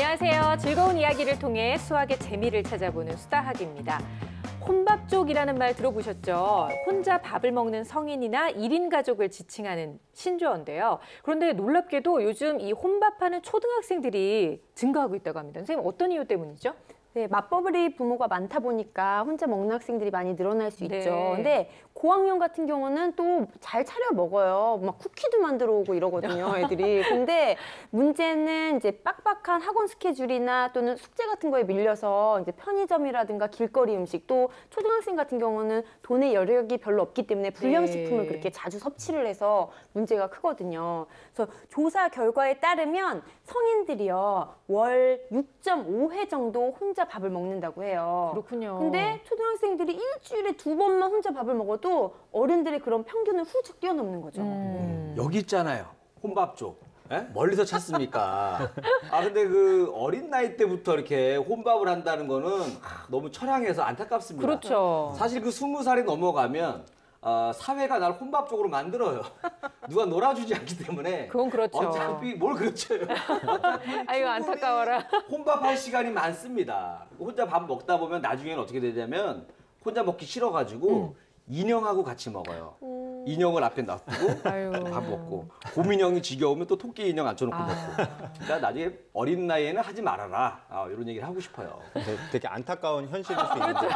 안녕하세요. 즐거운 이야기를 통해 수학의 재미를 찾아보는 수다학입니다. 혼밥족이라는 말 들어보셨죠? 혼자 밥을 먹는 성인이나 1인 가족을 지칭하는 신조어인데요. 그런데 놀랍게도 요즘 이 혼밥하는 초등학생들이 증가하고 있다고 합니다. 선생님, 어떤 이유 때문이죠? 네, 맞벌이 부모가 많다 보니까 혼자 먹는 학생들이 많이 늘어날 수 네. 있죠. 근데 고학년 같은 경우는 또 잘 차려 먹어요. 막 쿠키도 만들어 오고 이러거든요, 애들이. 근데 문제는 이제 빡빡한 학원 스케줄이나 또는 숙제 같은 거에 밀려서 이제 편의점이라든가 길거리 음식, 또 초등학생 같은 경우는 돈의 여력이 별로 없기 때문에 불량식품을 네. 그렇게 자주 섭취를 해서 문제가 크거든요. 그래서 조사 결과에 따르면 성인들이요, 월 6.5회 정도 혼자 밥을 먹는다고 해요. 그렇군요. 근데 초등학생들이 일주일에 2번만 혼자 밥을 먹어도 어른들의 그런 평균을 훌쩍 뛰어넘는 거죠. 여기 있잖아요. 혼밥족. 예? 멀리서 찾습니까? 근데 그 어린 나이 때부터 이렇게 혼밥을 한다는 거는 너무 처량해서 안타깝습니다. 그렇죠. 사실 그 20살이 넘어가면 사회가 날 혼밥족으로 만들어요. 누가 놀아주지 않기 때문에. 그건 그렇죠. 어차피 뭘 그렇죠요. 아이고, 안타까워라. 혼밥할 시간이 많습니다. 혼자 밥 먹다 보면 나중에는 어떻게 되냐면 혼자 먹기 싫어가지고 인형하고 같이 먹어요. 인형을 앞에 놔두고 아유. 밥 먹고 곰인형이 지겨우면 또 토끼 인형 앉혀놓고 먹고. 그러니까 나중에 어린 나이에는 하지 말아라. 이런 얘기를 하고 싶어요. 되게 안타까운 현실일 수 있는데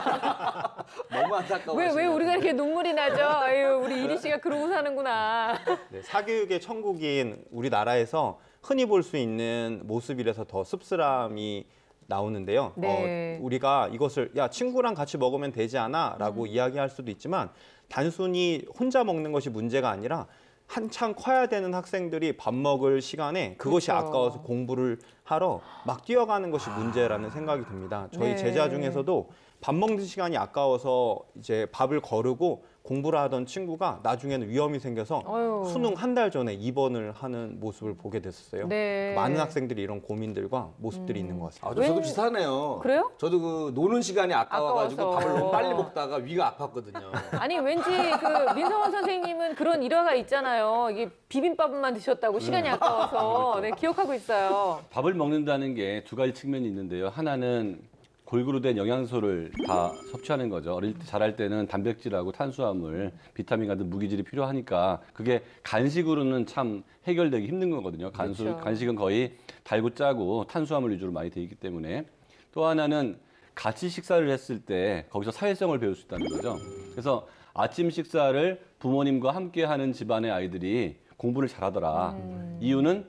너무 안타까워요. 왜 우리가 이렇게 눈물이 나죠? 아유, 우리 이리 씨가 그러고 사는구나. 네, 사교육의 천국인 우리나라에서 흔히 볼 수 있는 모습이라서 더 씁쓸함이 나오는데요. 네. 우리가 이것을 야 친구랑 같이 먹으면 되지 않아? 라고 이야기할 수도 있지만 단순히 혼자 먹는 것이 문제가 아니라 한창 커야 되는 학생들이 밥 먹을 시간에 그것이 그렇죠. 아까워서 공부를 하러 막 뛰어가는 것이 문제라는 생각이 듭니다. 저희 네. 제자 중에서도 밥 먹는 시간이 아까워서 이제 밥을 거르고 공부를 하던 친구가 나중에는 위험이 생겨서 어휴. 수능 한 달 전에 입원을 하는 모습을 보게 됐었어요. 네. 많은 학생들이 이런 고민들과 모습들이 있는 것 같습니다. 저도 비슷하네요. 그래요? 저도 그 노는 시간이 아까워가지고 아까워서. 밥을 너무 빨리 먹다가 위가 아팠거든요. 아니, 왠지 그 민성원 선생님은 그런 일화가 있잖아요. 이게 비빔밥만 드셨다고 시간이 아까워서. 네, 기억하고 있어요. 밥을 먹는다는 게 두 가지 측면이 있는데요. 하나는 골고루 된 영양소를 다 섭취하는 거죠. 어릴 때 자랄 때는 단백질하고 탄수화물, 비타민 같은 무기질이 필요하니까 그게 간식으로는 참 해결되기 힘든 거거든요. 그렇죠. 간식은 거의 달고 짜고 탄수화물 위주로 많이 돼 있기 때문에. 또 하나는 같이 식사를 했을 때 거기서 사회성을 배울 수 있다는 거죠. 그래서 아침 식사를 부모님과 함께 하는 집안의 아이들이 공부를 잘하더라. 이유는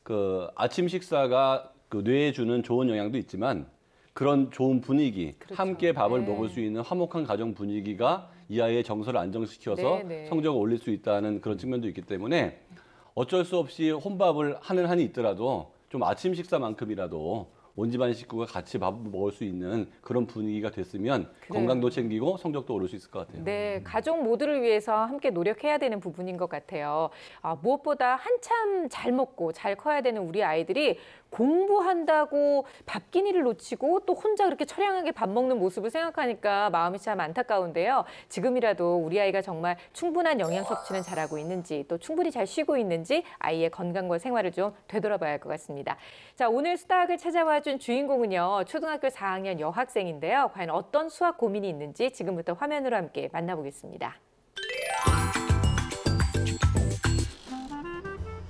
그 아침 식사가 그 뇌에 주는 좋은 영향도 있지만 그런 좋은 분위기, 그렇죠. 함께 밥을 네. 먹을 수 있는 화목한 가정 분위기가 이 아이의 정서를 안정시켜서 네, 네. 성적을 올릴 수 있다는 그런 측면도 있기 때문에 어쩔 수 없이 혼밥을 하는 한이 있더라도 좀 아침 식사만큼이라도 온 집안 식구가 같이 밥을 먹을 수 있는 그런 분위기가 됐으면 그래요. 건강도 챙기고 성적도 오를 수 있을 것 같아요. 네, 가족 모두를 위해서 함께 노력해야 되는 부분인 것 같아요. 무엇보다 한참 잘 먹고 잘 커야 되는 우리 아이들이 공부한다고 밥 끼니를 놓치고 또 혼자 그렇게 처량하게 밥 먹는 모습을 생각하니까 마음이 참 안타까운데요. 지금이라도 우리 아이가 정말 충분한 영양 섭취는 잘하고 있는지 또 충분히 잘 쉬고 있는지 아이의 건강과 생활을 좀 되돌아봐야 할 것 같습니다. 자, 오늘 수다학을 찾아와 준 주인공은요. 초등학교 4학년 여학생인데요. 과연 어떤 수학 고민이 있는지 지금부터 화면으로 함께 만나보겠습니다.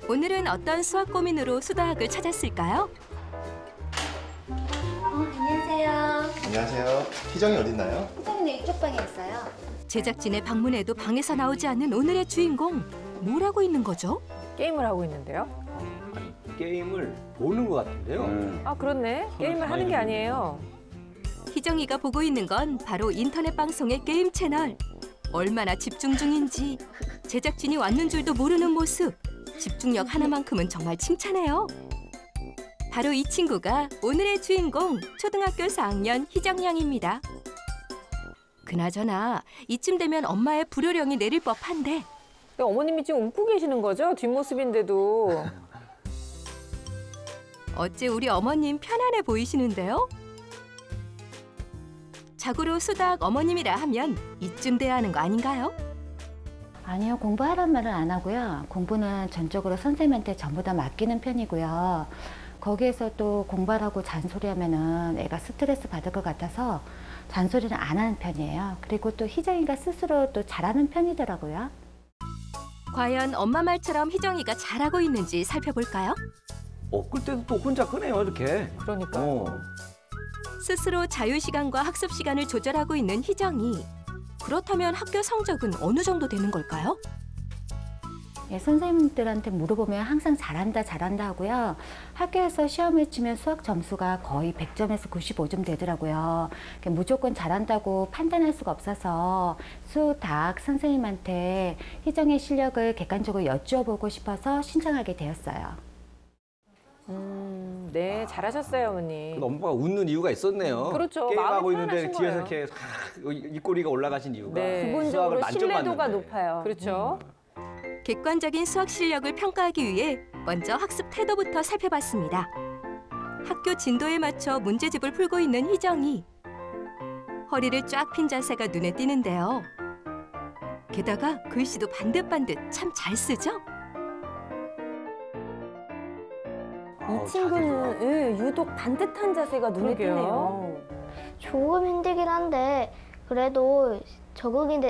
오늘은 어떤 수학 고민으로 수다학을 찾았을까요? 안녕하세요. 안녕하세요. 희정이 어딨나요? 희정이는 이쪽 방에 있어요. 제작진의 방문에도 방에서 나오지 않는 오늘의 주인공. 뭘 하고 있는 거죠? 게임을 하고 있는데요. 게임을 보는 것 같은데요. 아, 그렇네. 게임을 하는 게 아니에요. 희정이가 보고 있는 건 바로 인터넷 방송의 게임 채널. 얼마나 집중 중인지 제작진이 왔는 줄도 모르는 모습. 집중력 하나만큼은 정말 칭찬해요. 바로 이 친구가 오늘의 주인공 초등학교 4학년 희정양입니다. 그나저나 이쯤 되면 엄마의 불효령이 내릴 법한데 어머님이 지금 웃고 계시는 거죠? 뒷모습인데도. 어째 우리 어머님 편안해 보이시는데요? 자고로 수다학 어머님이라 하면 이쯤 돼야 하는 거 아닌가요? 아니요, 공부하란 말은 안 하고요. 공부는 전적으로 선생님한테 전부 다 맡기는 편이고요. 거기에서 또 공부를 하고 잔소리하면은 애가 스트레스 받을 것 같아서 잔소리는 안 하는 편이에요. 그리고 또 희정이가 스스로 또 잘하는 편이더라고요. 과연 엄마 말처럼 희정이가 잘하고 있는지 살펴볼까요? 끌 때도 또 혼자 끄네요, 이렇게. 그러니까. 스스로 자유시간과 학습시간을 조절하고 있는 희정이. 그렇다면 학교 성적은 어느 정도 되는 걸까요? 예, 선생님들한테 물어보면 항상 잘한다 하고요. 학교에서 시험을 치면 수학 점수가 거의 100점에서 95점 되더라고요. 무조건 잘한다고 판단할 수가 없어서 수학 선생님한테 희정의 실력을 객관적으로 여쭈어보고 싶어서 신청하게 되었어요. 네, 잘하셨어요, 어머니. 엄마가 웃는 이유가 있었네요. 그렇죠. 게임하고 마음이 있는데 편하신 뒤에서 거예요. 이렇게 입꼬리가 올라가신 이유가 네. 기본적으로 수학을 신뢰도가 만점 높아요. 그렇죠. 객관적인 수학 실력을 평가하기 위해 먼저 학습 태도부터 살펴봤습니다. 학교 진도에 맞춰 문제집을 풀고 있는 희정이. 허리를 쫙 핀 자세가 눈에 띄는데요. 게다가 글씨도 반듯반듯 참 잘 쓰죠? 이 친구는 유독 반듯한 자세가 눈에 그러게요. 띄네요. 조금 힘들긴 한데 그래도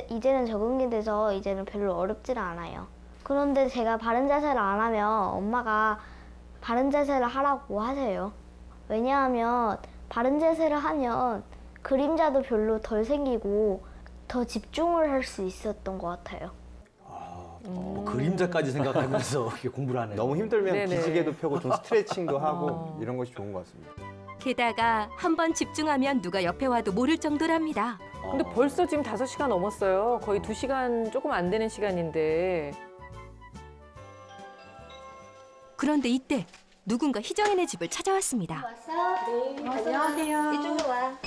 이제는 적응이 돼서 이제는 별로 어렵지는 않아요. 그런데 제가 바른 자세를 안 하면 엄마가 바른 자세를 하라고 하세요. 왜냐하면 바른 자세를 하면 그림자도 별로 덜 생기고 더 집중을 할 수 있었던 것 같아요. 그림자까지 생각하면서 이렇게 공부를 하네요. 너무 힘들면 네네. 기지개도 펴고 좀 스트레칭도 하고 이런 것이 좋은 것 같습니다. 게다가 한 번 집중하면 누가 옆에 와도 모를 정도랍니다. 근데 벌써 지금 5시간 넘었어요. 거의 2시간 조금 안 되는 시간인데. 그런데 이때 누군가 희정이네 집을 찾아왔습니다. 왔어요? 네, 안녕하세요. 이쪽으로 와.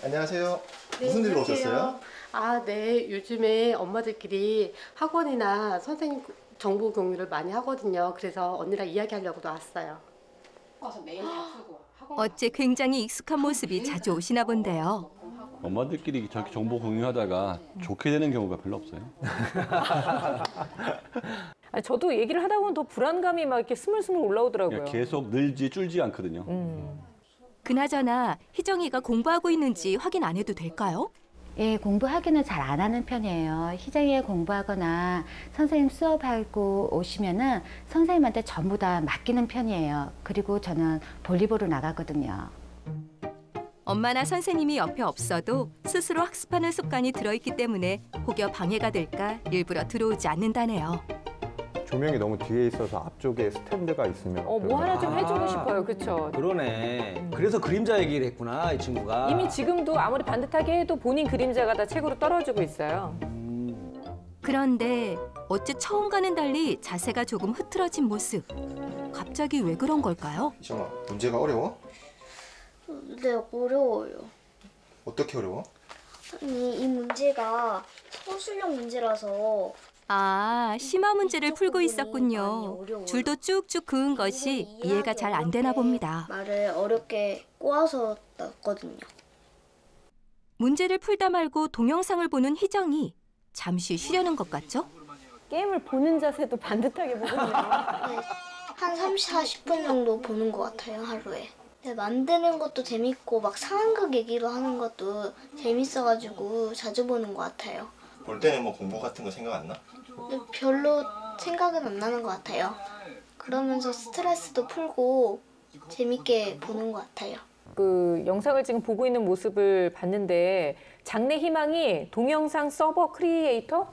안녕하세요. 무슨 일로 오셨어요? 아, 네. 요즘에 엄마들끼리 학원이나 선생님 정보 공유를 많이 하거든요. 그래서 언니랑 이야기하려고 나왔어요. 와서 매일 다쓰고 어째 굉장히 익숙한 모습이 자주 오시나 본데요. 엄마들끼리 저렇게 정보 공유하다가 좋게 되는 경우가 별로 없어요. 아니, 저도 얘기를 하다 보면 더 불안감이 막 이렇게 스물스물 올라오더라고요. 그냥 계속 늘지 줄지 않거든요. 그나저나 희정이가 공부하고 있는지 확인 안 해도 될까요? 예, 공부하기는 잘 안 하는 편이에요. 희정이가 공부하거나 선생님 수업하고 오시면은 선생님한테 전부 다 맡기는 편이에요. 그리고 저는 볼리볼을 나가거든요. 엄마나 선생님이 옆에 없어도 스스로 학습하는 습관이 들어있기 때문에 혹여 방해가 될까 일부러 들어오지 않는다네요. 조명이 너무 뒤에 있어서 앞쪽에 스탠드가 있으면 뭐 하나 좀 해주고 싶어요. 그렇죠. 그러네. 그래서 그림자 얘기를 했구나, 이 친구가. 이미 지금도 아무리 반듯하게 해도 본인 그림자가 다 책으로 떨어지고 있어요. 그런데 어째 처음과는 달리 자세가 조금 흐트러진 모습. 갑자기 왜 그런 걸까요? 이정아, 문제가 어려워? 네, 어려워요. 어떻게 어려워? 아니, 이 문제가 서술형 문제라서 아, 심화 문제를 풀고 있었군요. 줄도 쭉쭉 그은 것이 이해가 잘 안 되나 봅니다. 말을 어렵게 꼬아서 놨거든요. 문제를 풀다 말고 동영상을 보는 희정이 잠시 쉬려는 것 같죠? 게임을 보는 자세도 반듯하게 보고 있네요. 네, 한 30, 40분 정도 보는 것 같아요, 하루에. 네, 만드는 것도 재밌고 막 상황극 얘기로 하는 것도 재밌어가지고 자주 보는 것 같아요. 볼 때는 뭐 공부 같은 거 생각 안 나? 근데 별로 생각은 안 나는 것 같아요. 그러면서 스트레스도 풀고 재밌게 보는 것 같아요. 그 영상을 지금 보고 있는 모습을 봤는데 장래 희망이 동영상 서버 크리에이터?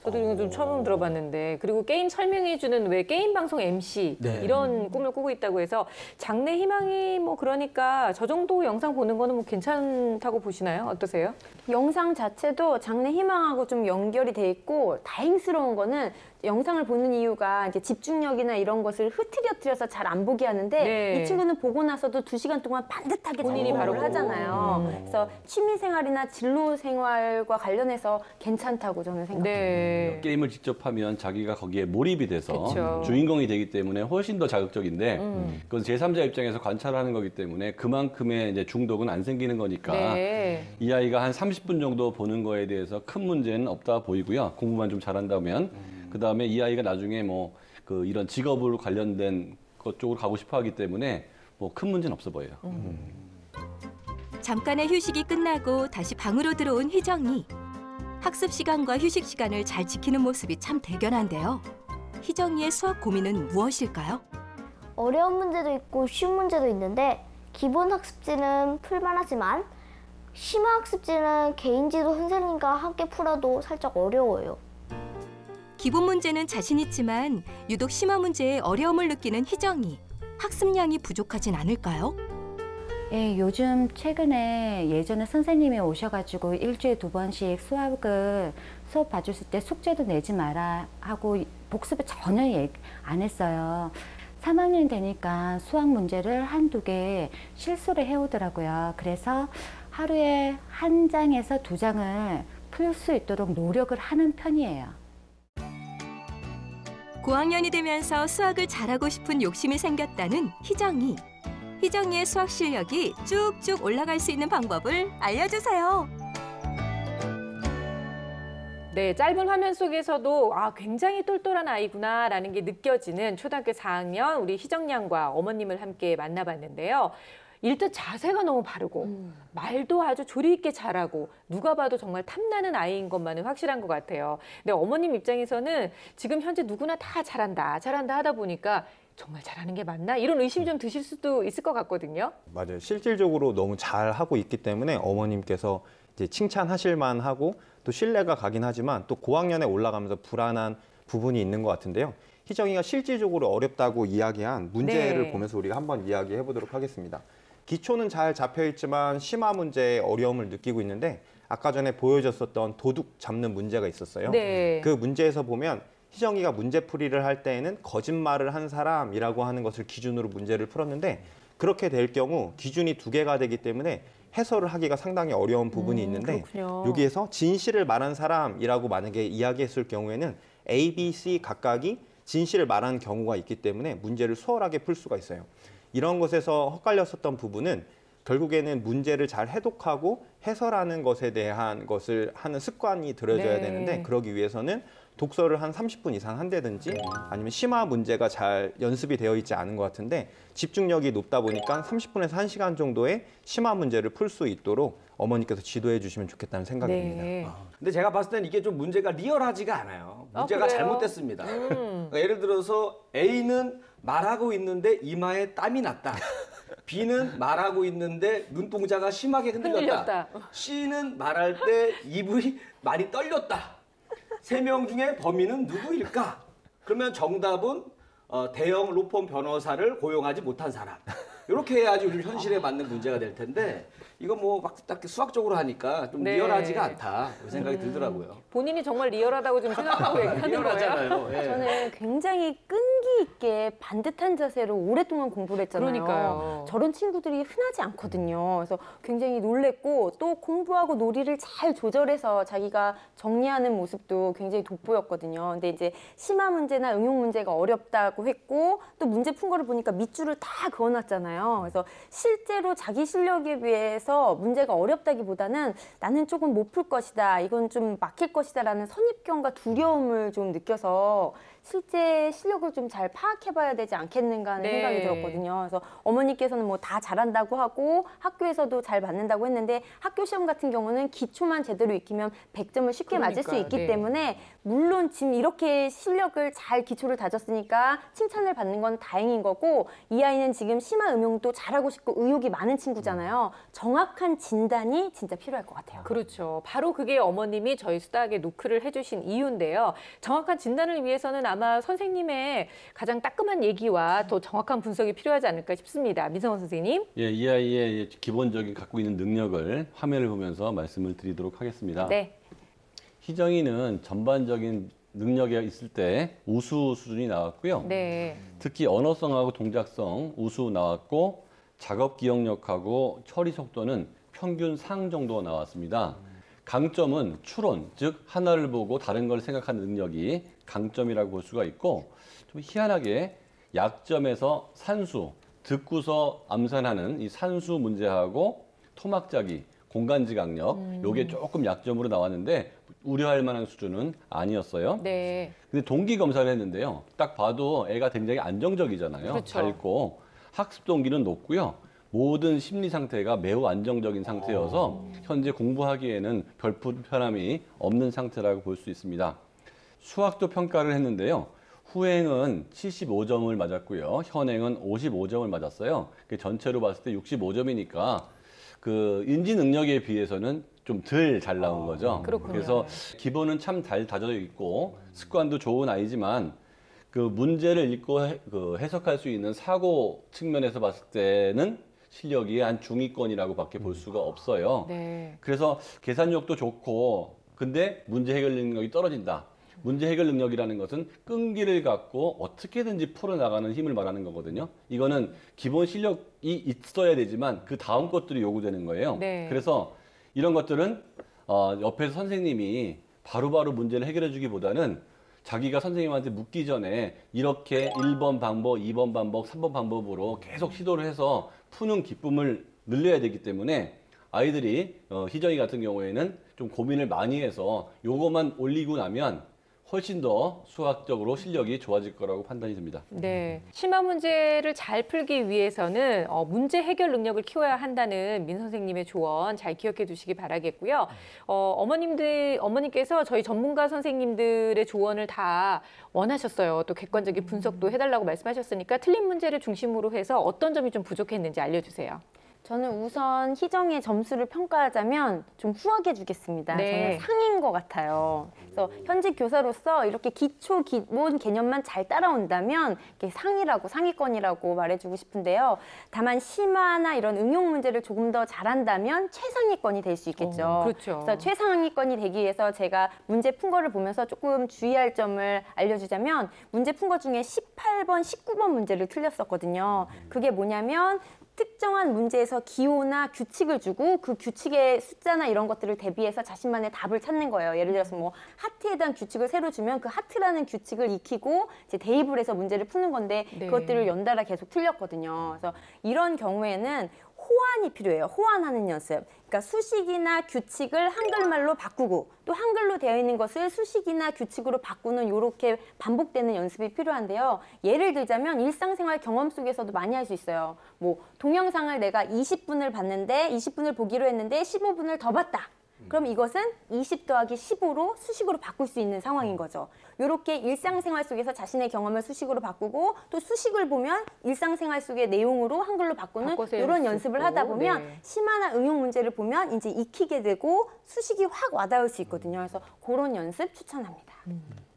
저도 이거 좀 처음 들어봤는데 그리고 게임 설명해주는 왜 게임 방송 MC 네. 이런 꿈을 꾸고 있다고 해서 장래 희망이 뭐 그러니까 저 정도 영상 보는 거는 뭐 괜찮다고 보시나요? 어떠세요? 영상 자체도 장래 희망하고 좀 연결이 돼 있고 다행스러운 거는 영상을 보는 이유가 이제 집중력이나 이런 것을 흐트려뜨려서 잘 안 보게 하는데 네. 이 친구는 보고 나서도 2시간 동안 반듯하게 본인이 작업을 바로 하잖아요. 그래서 취미생활이나 진로생활과 관련해서 괜찮다고 저는 생각해요. 네. 게임을 직접 하면 자기가 거기에 몰입이 돼서 그쵸. 주인공이 되기 때문에 훨씬 더 자극적인데 그건 제3자 입장에서 관찰하는 거기 때문에 그만큼의 이제 중독은 안 생기는 거니까 네. 이 아이가 한 30분 정도 보는 거에 대해서 큰 문제는 없다 보이고요. 공부만 좀 잘한다면 그다음에 이 아이가 나중에 뭐 그 이런 직업으로 관련된 그쪽으로 가고 싶어 하기 때문에 뭐 큰 문제는 없어 보여요. 잠깐의 휴식이 끝나고 다시 방으로 들어온 희정이. 학습 시간과 휴식 시간을 잘 지키는 모습이 참 대견한데요. 희정이의 수학 고민은 무엇일까요? 어려운 문제도 있고 쉬운 문제도 있는데 기본 학습지는 풀만하지만 심화 학습지는 개인지도 선생님과 함께 풀어도 살짝 어려워요. 기본 문제는 자신 있지만 유독 심화 문제에 어려움을 느끼는 희정이. 학습량이 부족하진 않을까요? 예, 요즘 최근에 예전에 선생님이 오셔가지고 일주일에 2번씩 수업 봐주실 때 숙제도 내지 마라 하고 복습을 전혀 안 했어요. 3학년 되니까 수학 문제를 한두 개 실수를 해오더라고요. 그래서 하루에 1장에서 2장을 풀 수 있도록 노력을 하는 편이에요. 고학년이 되면서 수학을 잘하고 싶은 욕심이 생겼다는 희정이. 희정이의 수학 실력이 쭉쭉 올라갈 수 있는 방법을 알려주세요. 네, 짧은 화면 속에서도 굉장히 똘똘한 아이구나라는 게 느껴지는 초등학교 4학년 우리 희정 양과 어머님을 함께 만나봤는데요. 일단 자세가 너무 바르고 말도 아주 조리 있게 잘하고 누가 봐도 정말 탐나는 아이인 것만은 확실한 것 같아요. 근데 어머님 입장에서는 지금 현재 누구나 다 잘한다 하다 보니까 정말 잘하는 게 맞나? 이런 의심이 좀 드실 수도 있을 것 같거든요. 맞아요. 실질적으로 너무 잘하고 있기 때문에 어머님께서 이제 칭찬하실 만하고 또 신뢰가 가긴 하지만 또 고학년에 올라가면서 불안한 부분이 있는 것 같은데요. 희정이가 실질적으로 어렵다고 이야기한 문제를 네. 보면서 우리가 한번 이야기해 보도록 하겠습니다. 기초는 잘 잡혀 있지만 심화 문제에 어려움을 느끼고 있는데 아까 전에 보여줬었던 도둑 잡는 문제가 있었어요. 네. 그 문제에서 보면 희정이가 문제풀이를 할 때에는 거짓말을 한 사람이라고 하는 것을 기준으로 문제를 풀었는데 그렇게 될 경우 기준이 2개가 되기 때문에 해설을 하기가 상당히 어려운 부분이 있는데 그렇군요. 여기에서 진실을 말한 사람이라고 만약에 이야기했을 경우에는 A, B, C 각각이 진실을 말한 경우가 있기 때문에 문제를 수월하게 풀 수가 있어요. 이런 것에서 헛갈렸었던 부분은 결국에는 문제를 잘 해독하고 해설하는 것에 대한 것을 하는 습관이 들여져야 네. 되는데 그러기 위해서는 독서를 한 30분 이상 한다든지 아니면 심화 문제가 잘 연습이 되어 있지 않은 것 같은데 집중력이 높다 보니까 30분에서 1시간 정도의 심화 문제를 풀 수 있도록 어머니께서 지도해 주시면 좋겠다는 생각이 듭니다. 네. 근데 제가 봤을 때는 이게 좀 문제가 리얼하지가 않아요. 문제가 그래요? 잘못됐습니다. 그러니까 예를 들어서 A는 말하고 있는데 이마에 땀이 났다. B는 말하고 있는데 눈동자가 심하게 흔들렸다. C는 말할 때 입이 많이 떨렸다. 3명 중에 범인은 누구일까? 그러면 정답은 대형 로펌 변호사를 고용하지 못한 사람. 이렇게 해야지 우리 현실에 맞는 문제가 될 텐데 이거 뭐 막 딱 수학적으로 하니까 좀 네. 리얼하지가 않다. 그 생각이 들더라고요. 본인이 정말 리얼하다고 지금 생각하고 얘기하는 거예요. 리얼하잖아요. 예. 저는 굉장히 끈기 있게 반듯한 자세로 오랫동안 공부를 했잖아요. 그러니까요. 저런 친구들이 흔하지 않거든요. 그래서 굉장히 놀랬고 또 공부하고 놀이를 잘 조절해서 자기가 정리하는 모습도 굉장히 돋보였거든요. 근데 이제 심화 문제나 응용 문제가 어렵다고 했고 또 문제 푼 거를 보니까 밑줄을 다 그어놨잖아요. 그래서 실제로 자기 실력에 비해서 문제가 어렵다기보다는 나는 조금 못 풀 것이다. 이건 좀 막힐 것이다라는 선입견과 두려움을 좀 느껴서 실제 실력을 좀 잘 파악해봐야 되지 않겠는가 하는 네. 생각이 들었거든요. 그래서 어머니께서는 뭐 다 잘한다고 하고 학교에서도 잘 받는다고 했는데 학교 시험 같은 경우는 기초만 제대로 익히면 100점을 쉽게 맞을 수 그러니까요. 있기 네. 때문에 물론 지금 이렇게 실력을 잘 기초를 다졌으니까 칭찬을 받는 건 다행인 거고 이 아이는 지금 심화 음용도 잘하고 싶고 의욕이 많은 친구잖아요. 정확한 진단이 진짜 필요할 것 같아요. 그렇죠. 바로 그게 어머님이 저희 수다학에 노크를 해주신 이유인데요. 정확한 진단을 위해서는 아마 선생님의 가장 따끔한 얘기와 더 정확한 분석이 필요하지 않을까 싶습니다. 민성원 선생님. 예, 이 아이의 기본적인 갖고 있는 능력을 화면을 보면서 말씀을 드리도록 하겠습니다. 네. 희정이는 전반적인 능력이 있을 때 우수 수준이 나왔고요. 네. 특히 언어성하고 동작성 우수 나왔고 작업 기억력하고 처리 속도는 평균 상 정도 나왔습니다. 강점은 추론, 즉 하나를 보고 다른 걸 생각하는 능력이 강점이라고 볼 수가 있고 좀 희한하게 약점에서 산수, 듣고서 암산하는 이 산수 문제하고 토막짜기, 공간지 강력, 요게 조금 약점으로 나왔는데 우려할 만한 수준은 아니었어요. 네. 근데 동기 검사를 했는데요. 딱 봐도 애가 굉장히 안정적이잖아요. 그렇죠. 밝고 학습 동기는 높고요. 모든 심리 상태가 매우 안정적인 상태여서 현재 공부하기에는 별 불편함이 없는 상태라고 볼 수 있습니다. 수학도 평가를 했는데요. 후행은 75점을 맞았고요. 현행은 55점을 맞았어요. 전체로 봤을 때 65점이니까 그 인지 능력에 비해서는 좀 덜 잘 나온 거죠. 그렇군요. 그래서 기본은 참 잘 다져져 있고 습관도 좋은 아이지만 그 문제를 읽고 해석할 수 있는 사고 측면에서 봤을 때는 실력이 한 중위권이라고밖에 볼 수가 없어요. 네. 그래서 계산력도 좋고 근데 문제 해결 능력이 떨어진다. 문제 해결 능력이라는 것은 끈기를 갖고 어떻게든지 풀어나가는 힘을 말하는 거거든요. 이거는 기본 실력이 있어야 되지만 그 다음 것들이 요구되는 거예요. 네. 그래서 이런 것들은 옆에서 선생님이 바로바로 문제를 해결해 주기보다는 자기가 선생님한테 묻기 전에 이렇게 1번 방법, 2번 방법, 3번 방법으로 계속 시도를 해서 푸는 기쁨을 늘려야 되기 때문에 아이들이 희정이 같은 경우에는 좀 고민을 많이 해서 요것만 올리고 나면 훨씬 더 수학적으로 실력이 좋아질 거라고 판단이 듭니다. 네, 심화 문제를 잘 풀기 위해서는 문제 해결 능력을 키워야 한다는 민 선생님의 조언 잘 기억해 두시기 바라겠고요. 어머님께서 저희 전문가 선생님들의 조언을 다 원하셨어요. 또 객관적인 분석도 해달라고 말씀하셨으니까 틀린 문제를 중심으로 해서 어떤 점이 좀 부족했는지 알려주세요. 저는 우선 희정의 점수를 평가하자면 좀 후하게 주겠습니다. 네. 저는 상인 것 같아요. 그래서 현직 교사로서 이렇게 기본 개념만 잘 따라온다면 이렇게 상이라고 상위권이라고 말해주고 싶은데요. 다만 심화나 이런 응용 문제를 조금 더 잘한다면 최상위권이 될 수 있겠죠. 그렇죠. 그래서 최상위권이 되기 위해서 제가 문제 푼 거를 보면서 조금 주의할 점을 알려주자면 문제 푼 것 중에 18번, 19번 문제를 틀렸었거든요. 그게 뭐냐면 특정한 문제에서 기호나 규칙을 주고 그 규칙의 숫자나 이런 것들을 대비해서 자신만의 답을 찾는 거예요. 예를 들어서 뭐 하트에 대한 규칙을 새로 주면 그 하트라는 규칙을 익히고 이제 대입을 해서 문제를 푸는 건데 네. 그것들을 연달아 계속 틀렸거든요. 그래서 이런 경우에는 호환이 필요해요. 호환하는 연습. 그러니까 수식이나 규칙을 한글말로 바꾸고 또 한글로 되어 있는 것을 수식이나 규칙으로 바꾸는 이렇게 반복되는 연습이 필요한데요. 예를 들자면 일상생활 경험 속에서도 많이 할 수 있어요. 뭐 동영상을 내가 20분을 봤는데 20분을 보기로 했는데 15분을 더 봤다. 그럼 이것은 20 더하기 15로 수식으로 바꿀 수 있는 상황인 거죠. 이렇게 일상생활 속에서 자신의 경험을 수식으로 바꾸고 또 수식을 보면 일상생활 속의 내용으로 한글로 바꾸는 이런 연습을 하다 보면 네. 심화나 응용 문제를 보면 이제 익히게 되고 수식이 확 와닿을 수 있거든요. 그래서 그런 연습 추천합니다.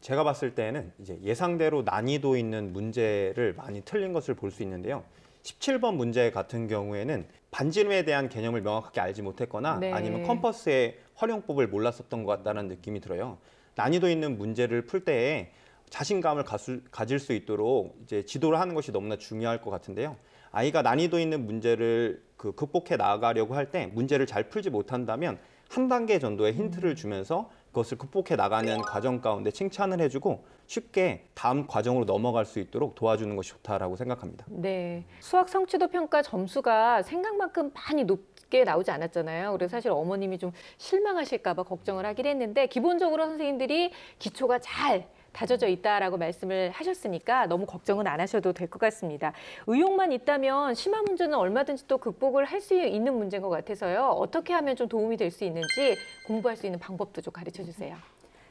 제가 봤을 때는 이제 예상대로 난이도 있는 문제를 많이 틀린 것을 볼 수 있는데요. 17번 문제 같은 경우에는 반지름에 대한 개념을 명확하게 알지 못했거나 네. 아니면 컴퍼스의 활용법을 몰랐었던 것 같다는 느낌이 들어요. 난이도 있는 문제를 풀 때에 자신감을 가질 수 있도록 이제 지도를 하는 것이 너무나 중요할 것 같은데요. 아이가 난이도 있는 문제를 극복해 나가려고 할 때 문제를 잘 풀지 못한다면 한 단계 정도의 힌트를 주면서 그것을 극복해 나가는 과정 가운데 칭찬을 해주고 쉽게 다음 과정으로 넘어갈 수 있도록 도와주는 것이 좋다라고 생각합니다. 네, 수학 성취도 평가 점수가 생각만큼 많이 높게 나오지 않았잖아요. 그래서 사실 어머님이 좀 실망하실까 봐 걱정을 하긴 했는데 기본적으로 선생님들이 기초가 잘 다져져 있다라고 말씀을 하셨으니까 너무 걱정은 안 하셔도 될 것 같습니다. 의욕만 있다면 심화 문제는 얼마든지 또 극복을 할 수 있는 문제인 것 같아서요. 어떻게 하면 좀 도움이 될 수 있는지 공부할 수 있는 방법도 좀 가르쳐 주세요.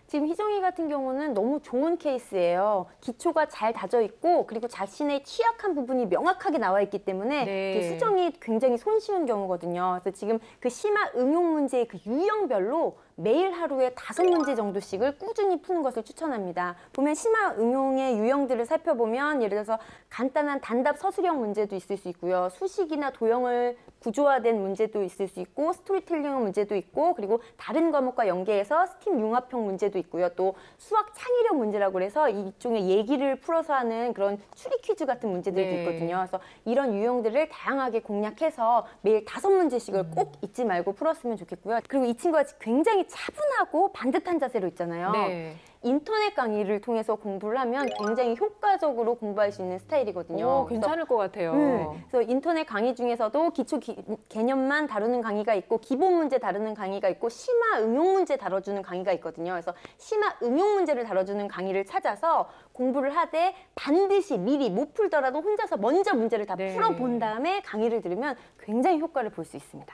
지금 희정이 같은 경우는 너무 좋은 케이스예요. 기초가 잘 다져 있고 그리고 자신의 취약한 부분이 명확하게 나와 있기 때문에 네. 수정이 굉장히 손쉬운 경우거든요. 그래서 지금 그 심화 응용 문제의 그 유형별로 매일 하루에 5문제 정도씩을 꾸준히 푸는 것을 추천합니다. 보면 심화 응용의 유형들을 살펴보면 예를 들어서 간단한 단답 서술형 문제도 있을 수 있고요. 수식이나 도형을 구조화된 문제도 있을 수 있고 스토리텔링 문제도 있고 그리고 다른 과목과 연계해서 스팀 융합형 문제도 있고요. 또 수학 창의력 문제라고 해서 일종의 얘기를 풀어서 하는 그런 추리 퀴즈 같은 문제들도 네. 있거든요. 그래서 이런 유형들을 다양하게 공략해서 매일 5문제씩을 꼭 잊지 말고 풀었으면 좋겠고요. 그리고 이 친구가 굉장히 차분하고 반듯한 자세로 있잖아요. 네. 인터넷 강의를 통해서 공부를 하면 굉장히 효과적으로 공부할 수 있는 스타일이거든요. 괜찮을 것 같아요. 그래서 인터넷 강의 중에서도 기초 개념만 다루는 강의가 있고 기본 문제 다루는 강의가 있고 심화 응용 문제 다뤄주는 강의가 있거든요. 그래서 심화 응용 문제를 다뤄주는 강의를 찾아서 공부를 하되 반드시 미리 못 풀더라도 혼자서 먼저 문제를 다 풀어본 다음에 강의를 들으면 굉장히 효과를 볼 수 있습니다.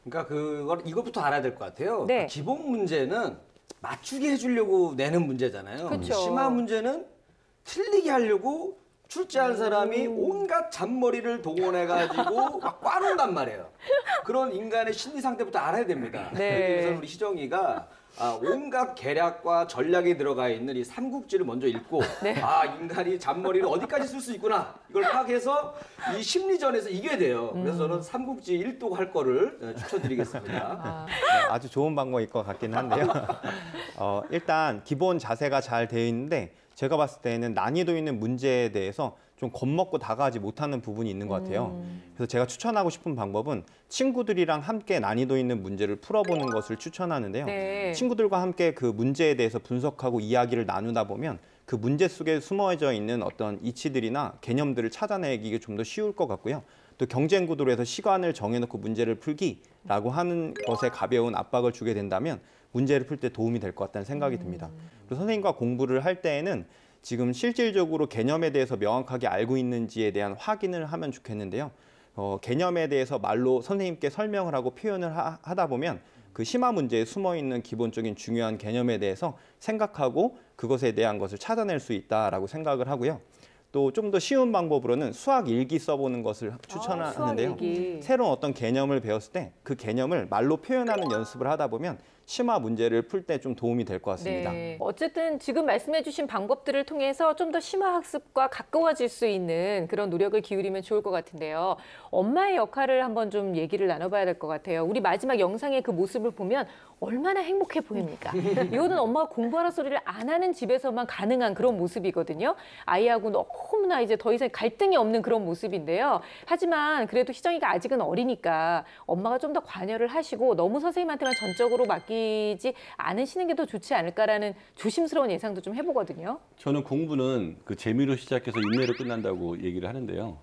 그러니까 이것부터 알아야 될 것 같아요. 네. 기본 문제는 맞추게 해주려고 내는 문제잖아요. 그쵸. 심화 문제는 틀리게 하려고 출제한 사람이 온갖 잔머리를 동원해가지고 막 꽈놓는단 말이에요. 그런 인간의 심리 상태부터 알아야 됩니다. 그래서 우리 희정이가 온갖 계략과 전략이 들어가 있는 이 삼국지를 먼저 읽고 인간이 잔머리를 어디까지 쓸 수 있구나 이걸 파악해서 이 심리전에서 이겨야 돼요. 그래서 저는 삼국지 1도 할 거를 추천드리겠습니다. 네, 아주 좋은 방법일 것 같긴 한데요. 일단 기본 자세가 잘 되어 있는데 제가 봤을 때는 난이도 있는 문제에 대해서 좀 겁먹고 다가가지 못하는 부분이 있는 것 같아요. 그래서 제가 추천하고 싶은 방법은 친구들이랑 함께 난이도 있는 문제를 풀어보는 것을 추천하는데요. 네. 친구들과 함께 그 문제에 대해서 분석하고 이야기를 나누다 보면 그 문제 속에 숨어져 있는 어떤 이치들이나 개념들을 찾아내기가 좀 더 쉬울 것 같고요. 또 경쟁 구도로 해서 시간을 정해놓고 문제를 풀기라고 하는 것에 가벼운 압박을 주게 된다면 문제를 풀 때 도움이 될 것 같다는 생각이 듭니다. 그리고 선생님과 공부를 할 때에는 지금 실질적으로 개념에 대해서 명확하게 알고 있는지에 대한 확인을 하면 좋겠는데요. 개념에 대해서 말로 선생님께 설명을 하고 표현을 하다 보면 그 심화 문제에 숨어있는 기본적인 중요한 개념에 대해서 생각하고 그것에 대한 것을 찾아낼 수 있다라고 생각을 하고요. 또 좀 더 쉬운 방법으로는 수학 일기 써보는 것을 추천하는데요. 새로운 어떤 개념을 배웠을 때 그 개념을 말로 표현하는 연습을 하다 보면 심화 문제를 풀 때 좀 도움이 될 것 같습니다. 네. 어쨌든 지금 말씀해 주신 방법들을 통해서 좀 더 심화 학습과 가까워질 수 있는 그런 노력을 기울이면 좋을 것 같은데요. 엄마의 역할을 한번 좀 얘기를 나눠봐야 될 것 같아요. 우리 마지막 영상의 그 모습을 보면 얼마나 행복해 보입니까? 이거는 엄마가 공부하라 소리를 안 하는 집에서만 가능한 그런 모습이거든요. 아이하고 너무나 이제 더 이상 갈등이 없는 그런 모습인데요. 하지만 그래도 희정이가 아직은 어리니까 엄마가 좀 더 관여를 하시고 너무 선생님한테만 전적으로 맡기지 않으시는 게 더 좋지 않을까라는 조심스러운 예상도 좀 해보거든요. 저는 공부는 그 재미로 시작해서 인내로 끝난다고 얘기를 하는데요.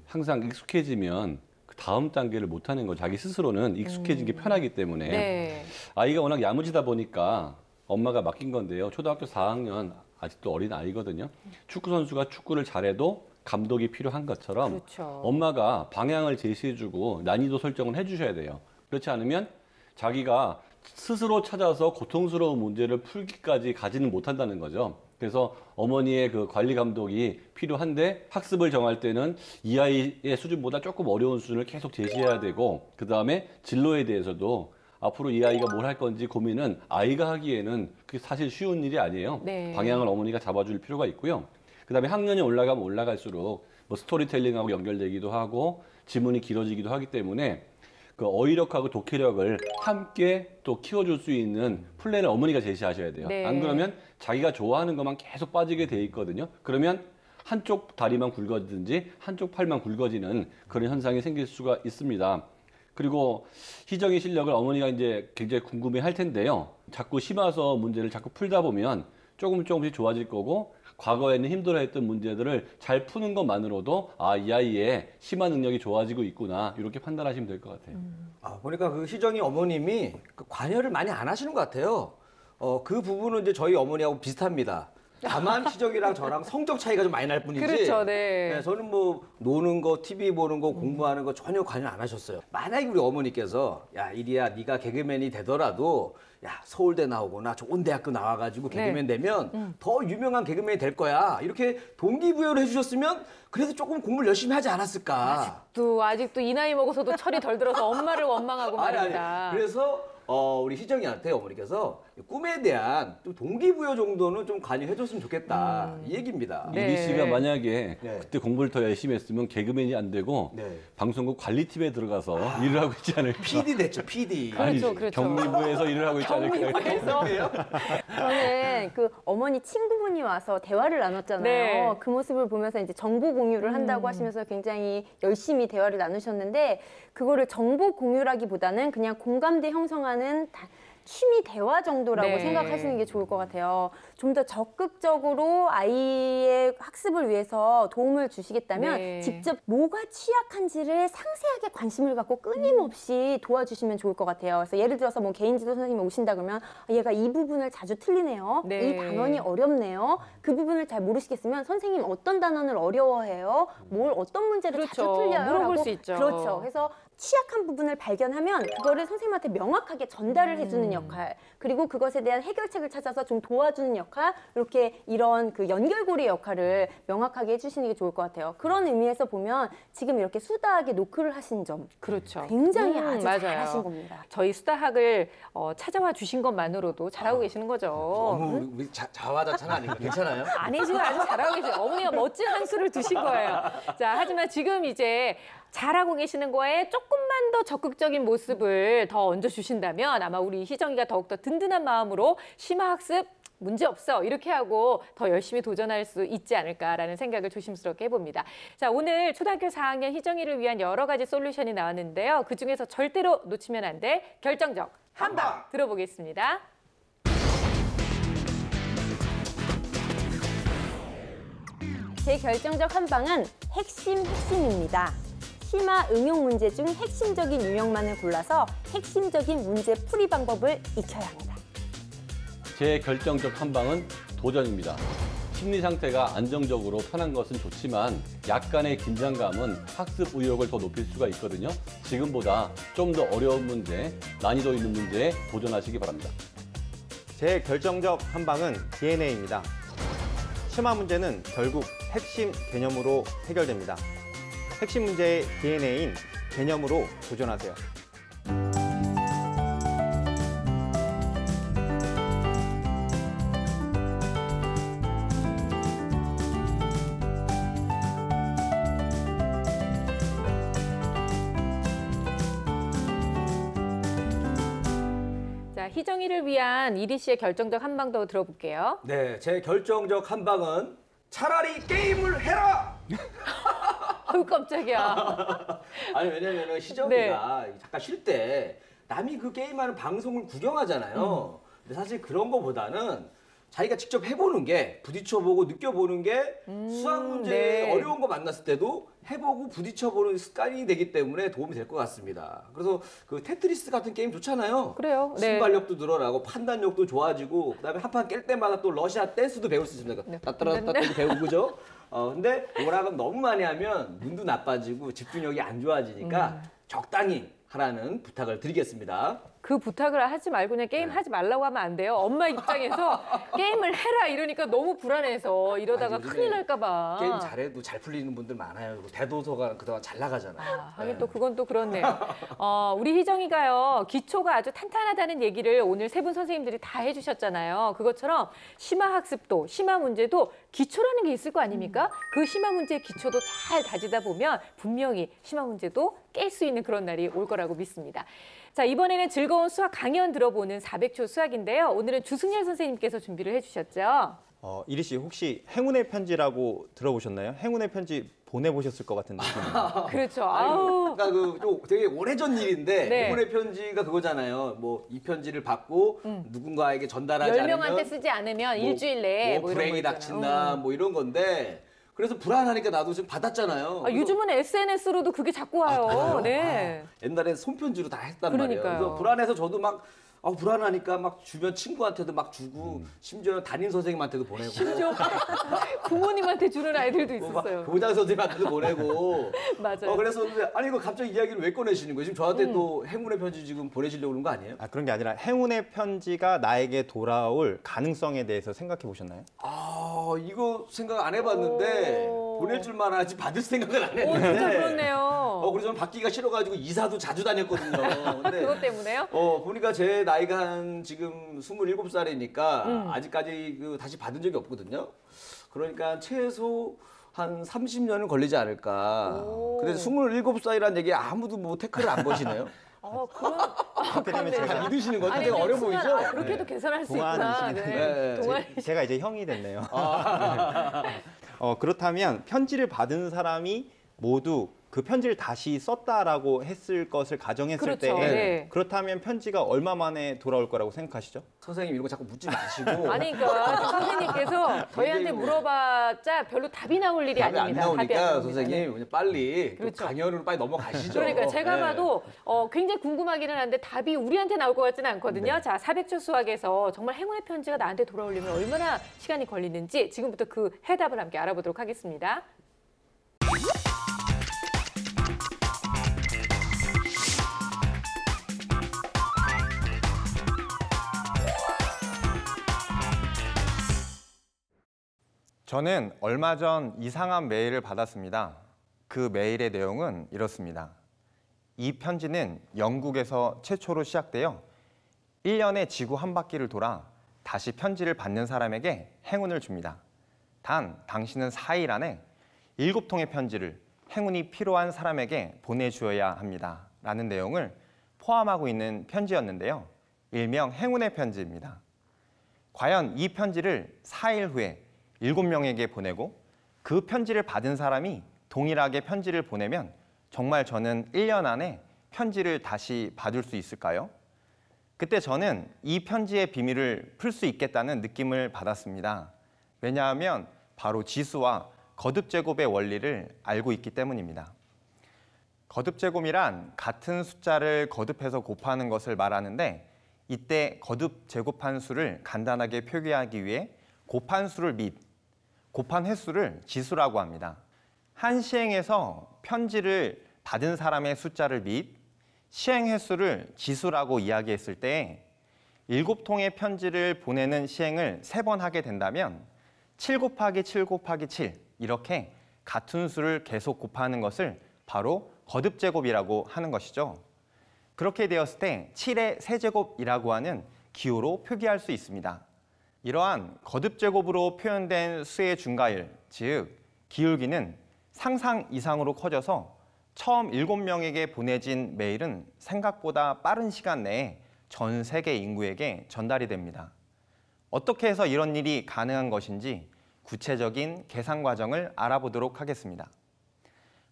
항상 익숙해지면 그 다음 단계를 못하는 거 자기 스스로는 익숙해진 게 편하기 때문에 아이가 워낙 야무지다 보니까 엄마가 맡긴 건데요. 초등학교 4학년 아직도 어린 아이거든요. 축구 선수가 축구를 잘해도 감독이 필요한 것처럼 엄마가 방향을 제시해주고 난이도 설정을 해주셔야 돼요. 그렇지 않으면 자기가 스스로 찾아서 고통스러운 문제를 풀기까지 가지는 못한다는 거죠. 그래서 어머니의 그 관리 감독이 필요한데 학습을 정할 때는 이 아이의 수준보다 조금 어려운 수준을 계속 제시해야 되고 그 다음에 진로에 대해서도 앞으로 이 아이가 뭘 할 건지 고민은 아이가 하기에는 그게 사실 쉬운 일이 아니에요. 방향을 어머니가 잡아줄 필요가 있고요. 그 다음에 학년이 올라가면 올라갈수록 뭐 스토리텔링하고 연결되기도 하고 지문이 길어지기도 하기 때문에 그 어휘력하고 독해력을 함께 또 키워줄 수 있는 플랜을 어머니가 제시하셔야 돼요. 안 그러면 자기가 좋아하는 것만 계속 빠지게 돼 있거든요. 그러면 한쪽 다리만 굵어지든지 한쪽 팔만 굵어지는 그런 현상이 생길 수가 있습니다. 그리고 희정의 실력을 어머니가 이제 굉장히 궁금해 할 텐데요. 자꾸 심화서 문제를 자꾸 풀다 보면 조금씩 좋아질 거고 과거에는 힘들어했던 문제들을 잘 푸는 것만으로도 이 아이의 심화 능력이 좋아지고 있구나 이렇게 판단하시면 될 것 같아요. 보니까 그 희정이 어머님이 그 관여를 많이 안 하시는 것 같아요. 그 부분은 이제 저희 어머니하고 비슷합니다. 다만 희정이랑 저랑 성적 차이가 좀 많이 날 뿐이지. 그렇죠, 네. 저는 뭐 노는 거, TV 보는 거, 공부하는 거 전혀 관여 안 하셨어요. 만약에 우리 어머니께서 야 이리야 네가 개그맨이 되더라도 야 서울대 나오거나 좋은 대학교 나와가지고 개그맨 되면 더 유명한 개그맨이 될 거야. 이렇게 동기부여를 해주셨으면 그래도 조금 공부를 열심히 하지 않았을까. 아직도 이 나이 먹어서도 철이 덜 들어서 엄마를 원망하고 말입니다. 그래서 우리 희정이한테 어머니께서 꿈에 대한 또 동기부여 정도는 좀 관여해줬으면 좋겠다 이 얘기입니다. 이리 씨가 만약에 그때 공부를 더 열심히 했으면 개그맨이 안 되고 방송국 관리팀에 들어가서 일을 하고 있지 않을까. PD 됐죠, PD. 그렇죠. 경리부에서 일을 하고 있지 않을까. 저는 그 어머니 친구분이 와서 대화를 나눴잖아요. 그 모습을 보면서 이제 정보 공유를 한다고 하시면서 굉장히 열심히 대화를 나누셨는데 그거를 정보 공유라기보다는 그냥 공감대 형성하는 취미 대화 정도라고 네. 생각하시는 게 좋을 것 같아요. 좀 더 적극적으로 아이의 학습을 위해서 도움을 주시겠다면 네. 직접 뭐가 취약한지를 상세하게 관심을 갖고 끊임없이 도와주시면 좋을 것 같아요. 그래서 예를 들어서 뭐 개인지도 선생님이 오신다 그러면 얘가 이 부분을 자주 틀리네요. 네. 이 단원이 어렵네요. 그 부분을 잘 모르시겠으면 선생님 어떤 단원을 어려워해요? 뭘 어떤 문제를 그렇죠. 자주 틀려요? 물어볼 라고. 수 있죠. 그렇죠. 그래서 취약한 부분을 발견하면 그거를 선생님한테 명확하게 전달을 해주는 역할, 그리고 그것에 대한 해결책을 찾아서 좀 도와주는 역할, 이렇게 이런 그 연결고리 역할을 명확하게 해주시는 게 좋을 것 같아요. 그런 의미에서 보면 지금 이렇게 수다하게 노크를 하신 점, 그렇죠. 굉장히 아주 맞아요. 잘하신 겁니다. 저희 수다학을 찾아와 주신 것만으로도 잘하고 계시는 거죠. 너무 우리 자화자찬 아닌가? 괜찮아요? 아니죠. 아주 잘하고 계세요. 어머니가 멋진 한 수를 두신 거예요. 자, 하지만 지금 이제 잘하고 계시는 거에 조금만 더 적극적인 모습을 더 얹어주신다면 아마 우리 희정이가 더욱더 든든한 마음으로 심화학습 문제 없어 이렇게 하고 더 열심히 도전할 수 있지 않을까라는 생각을 조심스럽게 해봅니다. 자, 오늘 초등학교 4학년 희정이를 위한 여러 가지 솔루션이 나왔는데요. 그중에서 절대로 놓치면 안 될 결정적 한방 들어보겠습니다. 제 결정적 한방은 핵심입니다. 심화 응용 문제 중 핵심적인 유형만을 골라서 핵심적인 문제 풀이 방법을 익혀야 합니다. 제 결정적 한방은 도전입니다. 심리 상태가 안정적으로 편한 것은 좋지만 약간의 긴장감은 학습 의욕을 더 높일 수가 있거든요. 지금보다 좀 더 어려운 문제, 난이도 있는 문제에 도전하시기 바랍니다. 제 결정적 한방은 DNA입니다. 심화 문제는 결국 핵심 개념으로 해결됩니다. 핵심 문제의 DNA인 개념으로 도전하세요. 자, 희정이를 위한 이리 씨의 결정적 한방 더 들어볼게요. 네, 제 결정적 한방은 차라리 게임을 해라! 아유, 깜짝이야. 아니, 왜냐면 희정이가 잠깐 쉴 때 남이 그 게임하는 방송을 구경하잖아요. 근데 사실 그런 거보다는 자기가 직접 해보는 게, 부딪혀보고 느껴보는 게 수학 문제 네. 어려운 거 만났을 때도 해보고 부딪혀보는 습관이 되기 때문에 도움이 될 것 같습니다. 그래서 그 테트리스 같은 게임 좋잖아요. 그래요. 네. 순발력도 늘어나고 판단력도 좋아지고 그다음에 한 판 깰 때마다 또 러시아 댄스도 배울 수 있습니다. 따따라따따 배우고 그죠? 근데 뭐라고 너무 많이 하면 눈도 나빠지고 집중력이 안 좋아지니까 적당히 하라는 부탁을 드리겠습니다. 그 부탁을 하지 말고 그냥 게임 하지 말라고 하면 안 돼요. 엄마 입장에서 게임을 해라 이러니까 너무 불안해서 이러다가 아니, 큰일 날까 봐. 게임 잘해도 잘 풀리는 분들 많아요. 대도서관 그동안 잘 나가잖아요. 하긴 또 그건 또 그렇네요. 우리 희정이가요. 기초가 아주 탄탄하다는 얘기를 오늘 세 분 선생님들이 다 해주셨잖아요. 그것처럼 심화학습도 심화 문제도 기초라는 게 있을 거 아닙니까? 그 심화 문제의 기초도 잘 다지다 보면 분명히 심화 문제도 깰 수 있는 그런 날이 올 거라고 믿습니다. 자, 이번에는 즐거운 수학 강연 들어보는 400초 수학인데요. 오늘은 주승열 선생님께서 준비를 해주셨죠. 이리 씨 혹시 행운의 편지라고 들어보셨나요? 행운의 편지 보내보셨을 것 같은 느낌이에요. 그렇죠. 아우. 그러니까 좀 되게 오래전 일인데 네. 행운의 편지가 그거잖아요. 뭐 이 편지를 받고 누군가에게 전달하지 10명한테 않으면 쓰지 않으면 일주일 내에 뭐 이런 불행이 거 닥친다 뭐 이런 건데 그래서 불안하니까 나도 좀 받았잖아요. 요즘은 SNS로도 그게 자꾸 와요. 네. 옛날에 손편지로 다 했단 말이에요. 그러니까요. 그래서 불안해서 저도 막 불안하니까 막 주변 친구한테도 막 주고 심지어 담임 선생님한테도 보내고 부모님한테 주는 아이들도 막 있었어요. 교장 선생님한테도 보내고 맞아요. 그래서 아니 이거 갑자기 이야기를 왜 꺼내시는 거예요? 지금 저한테 또 행운의 편지 지금 보내시려고 그러는 거 아니에요? 그런 게 아니라 행운의 편지가 나에게 돌아올 가능성에 대해서 생각해 보셨나요? 이거 생각 안 해봤는데 보낼 줄만 하지 받을 생각을 안 했는데. 진짜 그렇네요. 그래서 저는 받기가 싫어가지고 이사도 자주 다녔거든요. 근데 그것 때문에요? 보니까 제 나이가 한 지금 27살이니까 아직까지 다시 받은 적이 없거든요. 그러니까 최소 한 30년은 걸리지 않을까. 근데 27살이라는 얘기 아무도 뭐 태클을 안 거시네요. 그렇게 되면 다 믿으시는 거죠? 아니, 되게 어려 순간, 보이죠? 그렇게도 계산할 수 있구나. 동안이시네. 동안. 제가 이제 형이 됐네요. 그렇다면 편지를 받은 사람이 모두 그 편지를 다시 썼다라고 했을 것을 가정했을 그렇죠. 때 네. 그렇다면 편지가 얼마 만에 돌아올 거라고 생각하시죠? 선생님 이런 거 자꾸 묻지 마시고. 아니 그러니까 선생님께서 저희한테 물어봤자 별로 답이 나올 일이 답이 아닙니다. 안 나오니까 나옵니다. 선생님 그냥 빨리 그렇죠. 또 강연으로 빨리 넘어가시죠. 그러니까 제가 네. 봐도 굉장히 궁금하기는 한데 답이 우리한테 나올 것 같지는 않거든요. 네. 자, 400초 수학에서 정말 행운의 편지가 나한테 돌아오려면 얼마나 시간이 걸리는지 지금부터 그 해답을 함께 알아보도록 하겠습니다. 저는 얼마 전 이상한 메일을 받았습니다. 그 메일의 내용은 이렇습니다. 이 편지는 영국에서 최초로 시작되어 1년에 지구 한 바퀴를 돌아 다시 편지를 받는 사람에게 행운을 줍니다. 단, 당신은 4일 안에 7통의 편지를 행운이 필요한 사람에게 보내주어야 합니다. 라는 내용을 포함하고 있는 편지였는데요. 일명 행운의 편지입니다. 과연 이 편지를 4일 후에 7명에게 보내고 그 편지를 받은 사람이 동일하게 편지를 보내면 정말 저는 1년 안에 편지를 다시 받을 수 있을까요? 그때 저는 이 편지의 비밀을 풀 수 있겠다는 느낌을 받았습니다. 왜냐하면 바로 지수와 거듭제곱의 원리를 알고 있기 때문입니다. 거듭제곱이란 같은 숫자를 거듭해서 곱하는 것을 말하는데 이때 거듭제곱한 수를 간단하게 표기하기 위해 곱한 수를 및 곱한 횟수를 지수라고 합니다. 한 시행에서 편지를 받은 사람의 숫자를 및 시행 횟수를 지수라고 이야기했을 때 7통의 편지를 보내는 시행을 3번 하게 된다면 7 곱하기 7 곱하기 7 이렇게 같은 수를 계속 곱하는 것을 바로 거듭제곱이라고 하는 것이죠. 그렇게 되었을 때 7의 세제곱이라고 하는 기호로 표기할 수 있습니다. 이러한 거듭제곱으로 표현된 수의 중과율, 즉 기울기는 상상 이상으로 커져서 처음 7명에게 보내진 메일은 생각보다 빠른 시간 내에 전 세계 인구에게 전달이 됩니다. 어떻게 해서 이런 일이 가능한 것인지 구체적인 계산 과정을 알아보도록 하겠습니다.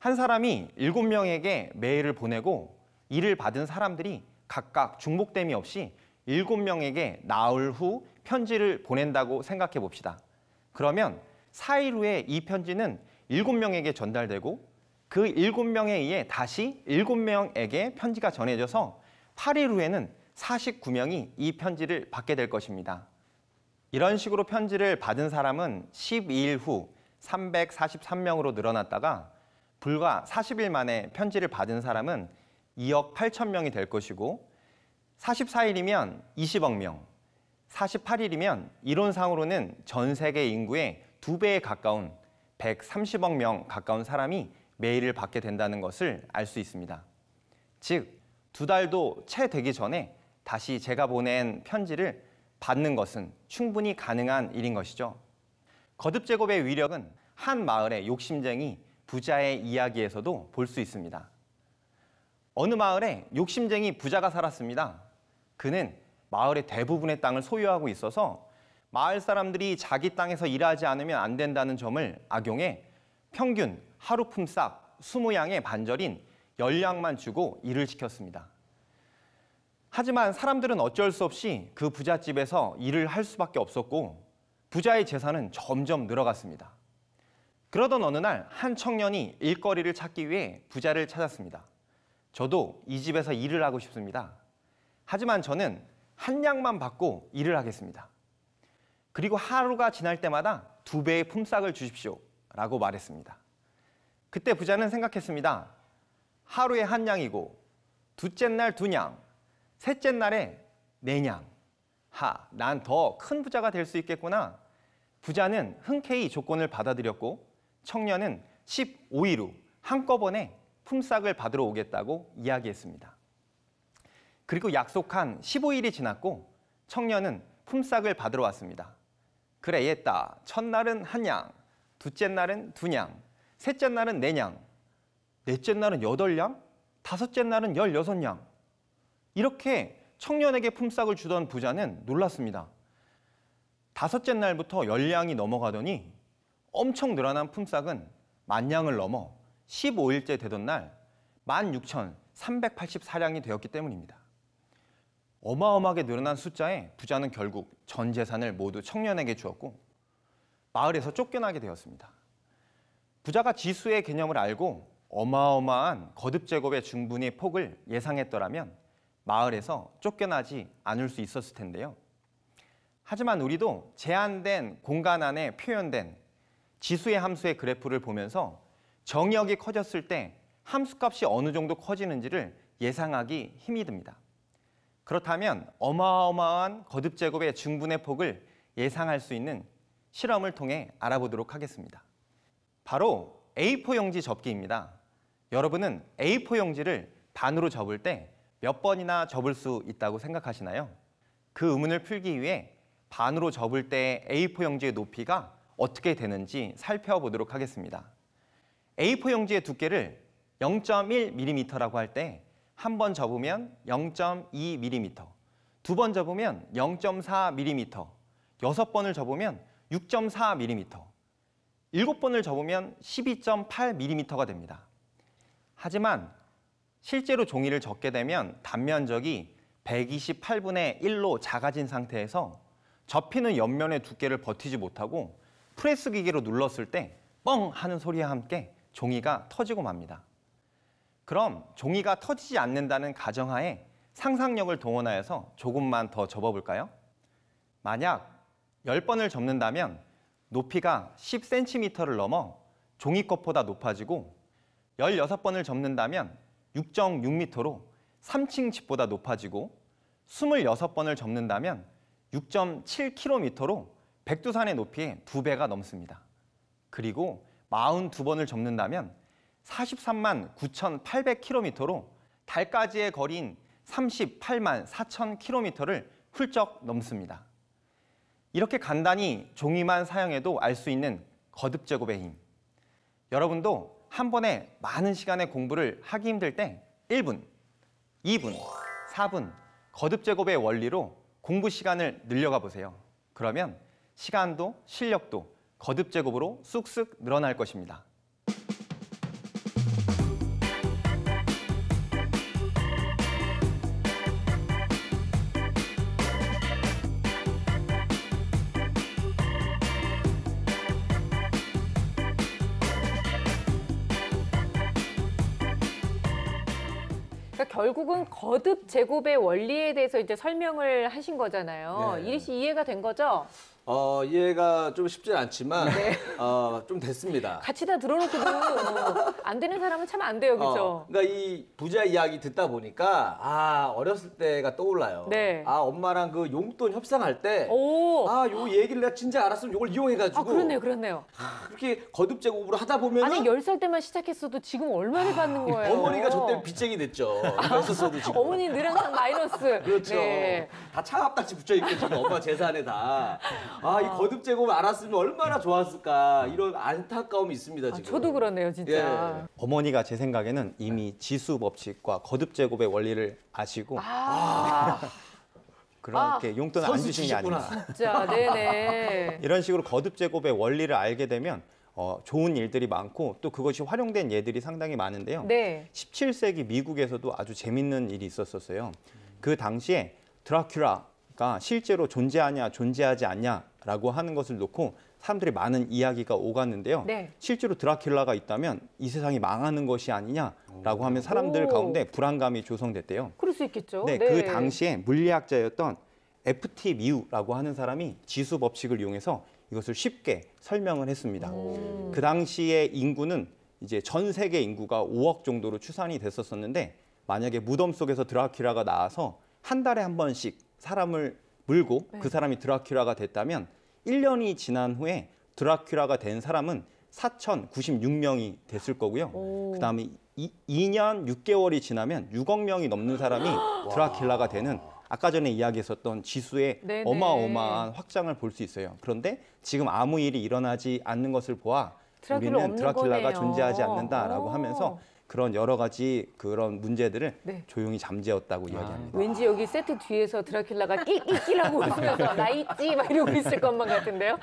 한 사람이 7명에게 메일을 보내고 이를 받은 사람들이 각각 중복됨이 없이 7명에게 나흘 후 편지를 보낸다고 생각해 봅시다. 그러면 4일 후에 이 편지는 7명에게 전달되고 그 7명에 의해 다시 7명에게 편지가 전해져서 8일 후에는 49명이 이 편지를 받게 될 것입니다. 이런 식으로 편지를 받은 사람은 12일 후 343명으로 늘어났다가 불과 40일 만에 편지를 받은 사람은 2억 8천 명이 될 것이고 44일이면 20억 명, 48일이면 이론상으로는 전 세계 인구의 2배에 가까운 130억 명 가까운 사람이 메일을 받게 된다는 것을 알 수 있습니다. 즉, 2달도 채 되기 전에 다시 제가 보낸 편지를 받는 것은 충분히 가능한 일인 것이죠. 거듭제곱의 위력은 한 마을의 욕심쟁이 부자의 이야기에서도 볼 수 있습니다. 어느 마을에 욕심쟁이 부자가 살았습니다. 그는 마을의 대부분의 땅을 소유하고 있어서 마을 사람들이 자기 땅에서 일하지 않으면 안 된다는 점을 악용해 평균 하루 품삯 20양의 반절인 10냥만 주고 일을 시켰습니다. 하지만 사람들은 어쩔 수 없이 그 부잣집에서 일을 할 수밖에 없었고 부자의 재산은 점점 늘어갔습니다. 그러던 어느 날 한 청년이 일거리를 찾기 위해 부자를 찾았습니다. 저도 이 집에서 일을 하고 싶습니다. 하지만 저는 한 냥만 받고 일을 하겠습니다. 그리고 하루가 지날 때마다 2배의 품삯을 주십시오 라고 말했습니다. 그때 부자는 생각했습니다. 하루에 한 냥이고 둘째 날 2냥, 셋째 날에 4냥. 난 더 큰 부자가 될 수 있겠구나. 부자는 흔쾌히 조건을 받아들였고 청년은 15일 후 한꺼번에 품삯을 받으러 오겠다고 이야기했습니다. 그리고 약속한 15일이 지났고 청년은 품삯을 받으러 왔습니다. 그래, 옛다. 첫날은 1냥, 둘째 날은 2냥, 셋째 날은 4냥, 넷째 날은 8냥, 다섯째 날은 16냥. 이렇게 청년에게 품삯을 주던 부자는 놀랐습니다. 다섯째 날부터 10냥이 넘어가더니 엄청 늘어난 품삯은 10,000냥을 넘어 15일째 되던 날 16,384량이 되었기 때문입니다. 어마어마하게 늘어난 숫자에 부자는 결국 전 재산을 모두 청년에게 주었고 마을에서 쫓겨나게 되었습니다. 부자가 지수의 개념을 알고 어마어마한 거듭 제곱의 중분의 폭을 예상했더라면 마을에서 쫓겨나지 않을 수 있었을 텐데요. 하지만 우리도 제한된 공간 안에 표현된 지수의 함수의 그래프를 보면서 정의역이 커졌을 때 함수값이 어느 정도 커지는지를 예상하기 힘이 듭니다. 그렇다면 어마어마한 거듭 제곱의 중분의 폭을 예상할 수 있는 실험을 통해 알아보도록 하겠습니다. 바로 A4 용지 접기입니다. 여러분은 A4 용지를 반으로 접을 때 몇 번이나 접을 수 있다고 생각하시나요? 그 의문을 풀기 위해 반으로 접을 때 A4 용지의 높이가 어떻게 되는지 살펴보도록 하겠습니다. A4 용지의 두께를 0.1mm라고 할 때 한 번 접으면 0.2mm, 두 번 접으면 0.4mm, 6번을 접으면 6.4mm, 7번을 접으면 12.8mm가 됩니다. 하지만 실제로 종이를 접게 되면 단면적이 128분의 1로 작아진 상태에서 접히는 옆면의 두께를 버티지 못하고 프레스 기계로 눌렀을 때 뻥 하는 소리와 함께 종이가 터지고 맙니다. 그럼 종이가 터지지 않는다는 가정하에 상상력을 동원하여서 조금만 더 접어볼까요? 만약 10번을 접는다면 높이가 10cm를 넘어 종이컵보다 높아지고 16번을 접는다면 6.6m로 3층 집보다 높아지고 26번을 접는다면 6.7km로 백두산의 높이의 2배가 넘습니다. 그리고 42번을 접는다면 43만 9,800km로 달까지의 거리인 38만 4,000km를 훌쩍 넘습니다. 이렇게 간단히 종이만 사용해도 알 수 있는 거듭 제곱의 힘. 여러분도 한 번에 많은 시간의 공부를 하기 힘들 때 1분, 2분, 4분 거듭 제곱의 원리로 공부 시간을 늘려가 보세요. 그러면 시간도 실력도 거듭 제곱으로 쑥쑥 늘어날 것입니다. 결국은 거듭 제곱의 원리에 대해서 이제 설명을 하신 거잖아요. 네. 이리 씨 이해가 된 거죠? 이해가 좀 쉽진 않지만 좀 됐습니다. 같이 다 들어놓고도 안 되는 사람은 참 안 돼요, 그렇죠? 그러니까 이 부자 이야기 듣다 보니까 어렸을 때가 떠올라요. 네. 엄마랑 그 용돈 협상할 때 요 얘기를 내가 진짜 알았으면 이걸 이용해가지고 그렇네요. 그렇게 거듭 제곱으로 하다 보면 아니 10살 때만 시작했어도 지금 얼마를 받는 거예요? 어머니가 저 때문에 빚쟁이 됐죠. 그랬었어도 지금. 어머니 늘 항상 마이너스. 그렇죠. 네. 다 차갑같이 붙여있고 지금 엄마 재산에 다. 이 거듭 제곱을 알았으면 얼마나 좋았을까 이런 안타까움이 있습니다 지금. 저도 그러네요 진짜. 어머니가 제 생각에는 이미 지수 법칙과 거듭 제곱의 원리를 아시고 그렇게 용돈을 안 주신 게 아닌가. 진짜 네네. 이런 식으로 거듭 제곱의 원리를 알게 되면 좋은 일들이 많고 또 그것이 활용된 예들이 상당히 많은데요. 네. 17세기 미국에서도 아주 재밌는 일이 있었어요. 그 당시에 드라큘라가 실제로 존재하냐 존재하지 않냐라고 하는 것을 놓고 사람들이 많은 이야기가 오갔는데요. 네. 실제로 드라큘라가 있다면 이 세상이 망하는 것이 아니냐라고 하면 사람들 가운데 불안감이 조성됐대요. 그럴 수 있겠죠. 네, 그 당시에 물리학자였던 F.T. 미우라고 하는 사람이 지수 법칙을 이용해서 이것을 쉽게 설명을 했습니다. 그 당시에 인구는 이제 전 세계 인구가 5억 정도로 추산이 됐었는데 만약에 무덤 속에서 드라큘라가 나와서 한 달에 한 번씩 사람을 물고 그 사람이 드라큘라가 됐다면 1년이 지난 후에 드라큘라가 된 사람은 4,096명이 됐을 거고요. 그다음에 2년 6개월이 지나면 6억 명이 넘는 사람이 드라큘라가 되는 아까 전에 이야기했었던 지수의 네네. 어마어마한 확장을 볼 수 있어요. 그런데 지금 아무 일이 일어나지 않는 것을 보아 우리는 없는 드라큘라가 거네요. 존재하지 않는다라고 하면서 그런 여러 가지 그런 문제들을 네. 조용히 잠재웠다고 이야기합니다. 왠지 여기 세트 뒤에서 드라큘라가 낄낄낄하고 웃으면서 나 있지 막 이러고 있을 것만 같은데요.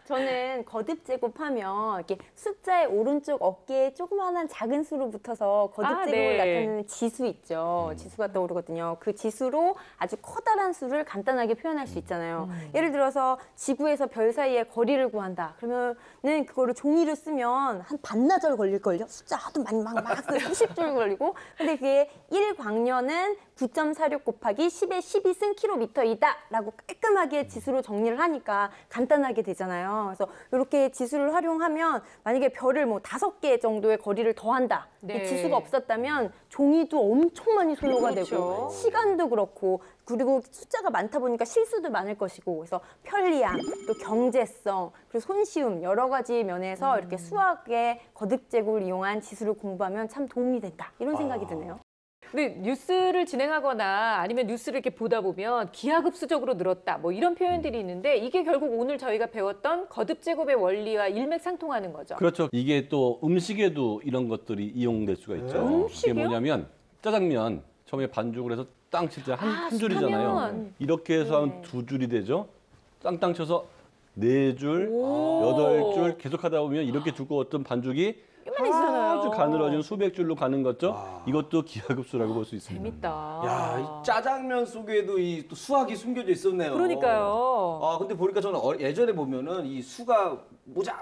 저는 거듭 제곱하면 이렇게 숫자의 오른쪽 어깨에 조그마한 작은 수로 붙어서 거듭 제곱을 네. 나타내는 지수 있죠. 지수가 떠오르거든요. 그 지수로 아주 커다란 수를 간단하게 표현할 수 있잖아요. 예를 들어서 지구에서 별 사이의 거리를 구한다. 그러면은 그거를 종이로 쓰면 한 반나절 걸릴걸요. 숫자 하도 많이 막 수십 줄 걸리고. 근데 그게 1광년은 9.46 곱하기 10의 12승 킬로미터이다 라고 깔끔하게 지수로 정리를 하니까 간단하게 되잖아요. 그래서 이렇게 지수를 활용하면 만약에 별을 뭐 5개 정도의 거리를 더한다. 네. 지수가 없었다면 종이도 엄청 많이 소요가 그렇죠. 되고 시간도 그렇고 그리고 숫자가 많다 보니까 실수도 많을 것이고 그래서 편리함, 또 경제성, 그리고 손쉬움 여러 가지 면에서 이렇게 수학의 거듭 제곱을 이용한 지수를 공부하면 참 도움이 된다. 이런 생각이 드네요. 근데 뉴스를 진행하거나 아니면 뉴스를 이렇게 보다 보면 기하급수적으로 늘었다 뭐 이런 표현들이 있는데 이게 결국 오늘 저희가 배웠던 거듭 제곱의 원리와 일맥상통하는 거죠. 그렇죠. 이게 또 음식에도 이런 것들이 이용될 수가 있죠. 음식이요? 이게 뭐냐면 짜장면 처음에 반죽을 해서 땅 칠 때 한 줄이잖아요. 수타면. 이렇게 해서 한 2줄이 되죠. 땅땅 쳐서 4줄, 8줄 계속 하다 보면 이렇게 두꺼웠던 반죽이 요만해지잖아요. 아주 가늘어진 수백 줄로 가는 거죠. 이것도 기하급수라고 볼 수 있습니다. 재밌다. 야, 이 짜장면 속에도 이 또 수학이 숨겨져 있었네요. 그러니까요. 아, 근데 보니까 저는 예전에 보면은 이 수가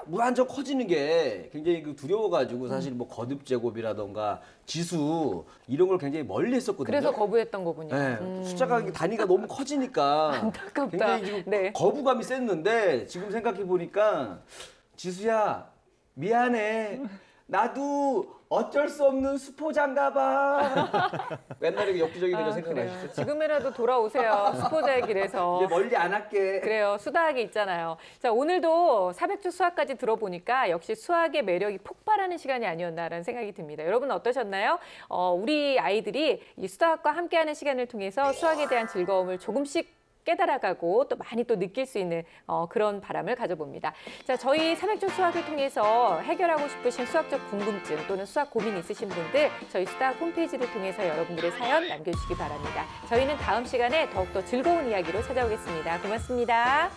무한정 커지는 게 굉장히 두려워가지고 사실 뭐 거듭 제곱이라던가 지수 이런 걸 굉장히 멀리 했었거든요. 그래서 거부했던 거군요. 네, 숫자가 단위가 너무 커지니까 안타깝다. 굉장히 지금 네. 거부감이 셌는데 지금 생각해 보니까 지수야 미안해. 나도 어쩔 수 없는 수포자인가 봐. 옛날에 그 역주적인 거 생각나시죠? 지금이라도 돌아오세요. 수포자의 길에서. 이제 멀리 안 할게. 그래요. 수다하게 있잖아요. 자, 오늘도 400주 수학까지 들어보니까 역시 수학의 매력이 폭발하는 시간이 아니었나라는 생각이 듭니다. 여러분 어떠셨나요? 우리 아이들이 이 수학과 함께하는 시간을 통해서 수학에 대한 즐거움을 조금씩 깨달아가고 또 많이 또 느낄 수 있는 그런 바람을 가져봅니다. 자, 저희 300주 수학을 통해서 해결하고 싶으신 수학적 궁금증 또는 수학 고민 있으신 분들 저희 수학 홈페이지를 통해서 여러분들의 사연 남겨주시기 바랍니다. 저희는 다음 시간에 더욱더 즐거운 이야기로 찾아오겠습니다. 고맙습니다.